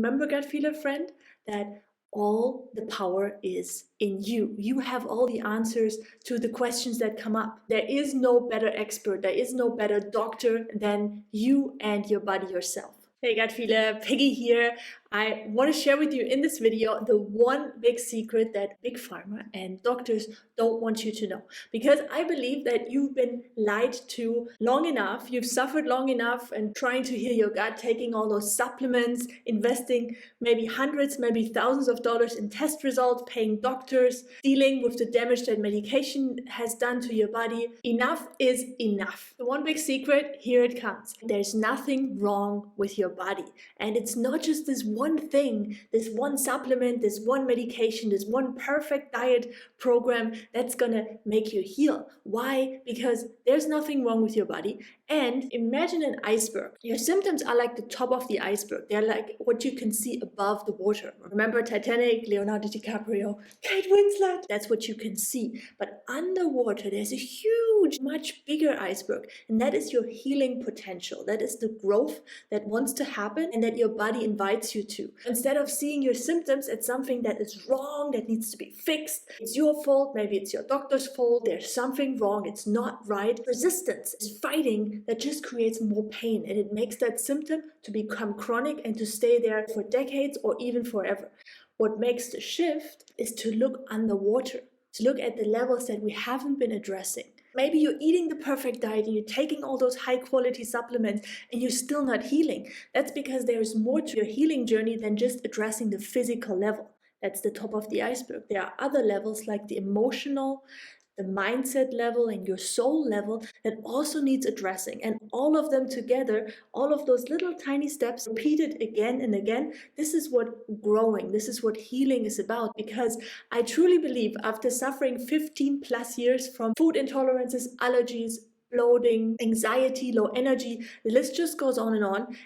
Remember, gut feeler friend, that all the power is in you. You have all the answers to the questions that come up. There is no better expert, there is no better doctor than you and your body yourself. Hey gut feeler, Peggy here. I want to share with you in this video the one big secret that big pharma and doctors don't want you to know. Because I believe that you've been lied to long enough, you've suffered long enough and trying to heal your gut, taking all those supplements, investing maybe hundreds, maybe thousands of dollars in test results, paying doctors, dealing with the damage that medication has done to your body. Enough is enough. The one big secret, here it comes. There's nothing wrong with your body. And it's not just this one thing, this one supplement, this one medication, this one perfect diet program that's gonna make you heal. Why? Because there's nothing wrong with your body. And imagine an iceberg. Your symptoms are like the top of the iceberg. They're like what you can see above the water. Remember Titanic, Leonardo DiCaprio, Kate Winslet? That's what you can see. But underwater, there's a huge, much bigger iceberg. And that is your healing potential. That is the growth that wants to happen and that your body invites you to. Instead of seeing your symptoms as something that is wrong, that needs to be fixed, it's your fault, maybe it's your doctor's fault, there's something wrong, it's not right. Resistance is fighting that just creates more pain, and it makes that symptom to become chronic and to stay there for decades or even forever. What makes the shift is to look underwater, to look at the levels that we haven't been addressing. Maybe you're eating the perfect diet and you're taking all those high quality supplements and you're still not healing. That's because there's more to your healing journey than just addressing the physical level. That's the top of the iceberg. There are other levels like the emotional, the mindset level and your soul level that also needs addressing. And all of them together, all of those little tiny steps repeated again and again, this is what growing, this is what healing is about. Because I truly believe after suffering 15 plus years from food intolerances, allergies, bloating, anxiety, low energy, the list just goes on,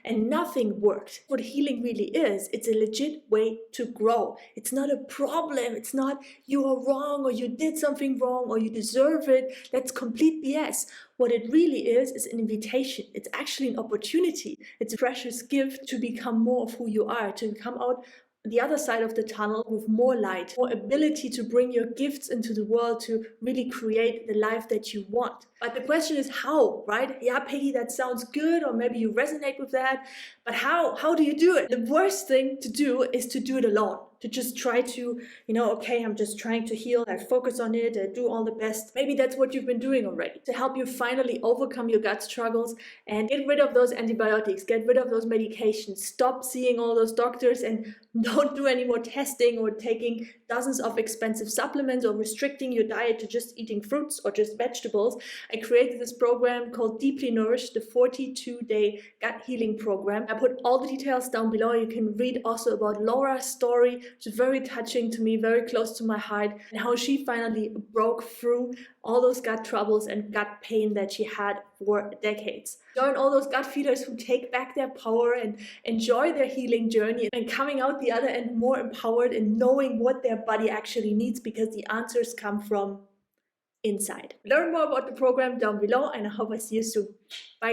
and nothing worked. What healing really is, it's a legit way to grow. It's not a problem. It's not you are wrong or you did something wrong or you deserve it. That's complete BS. What it really is an invitation. It's actually an opportunity. It's a precious gift to become more of who you are, to come out the other side of the tunnel with more light, more ability to bring your gifts into the world to really create the life that you want. But the question is how, right? Yeah, Peggy, that sounds good, or maybe you resonate with that, but how do you do it? The worst thing to do is to do it alone, to just try to, okay, I'm just trying to heal, I focus on it, I do all the best. Maybe that's what you've been doing already to help you finally overcome your gut struggles and get rid of those antibiotics, get rid of those medications, stop seeing all those doctors and don't do any more testing or taking dozens of expensive supplements or restricting your diet to just eating fruits or just vegetables. I created this program called Deeply Nourished, the 42-day gut healing program. I put all the details down below. You can read also about Laura's story, which is very touching to me, very close to my heart, and how she finally broke through all those gut troubles and gut pain that she had for decades. Join all those gut feelers who take back their power and enjoy their healing journey and coming out the other end more empowered and knowing what their body actually needs, because the answers come from inside. Learn more about the program down below, and I hope I see you soon. Bye.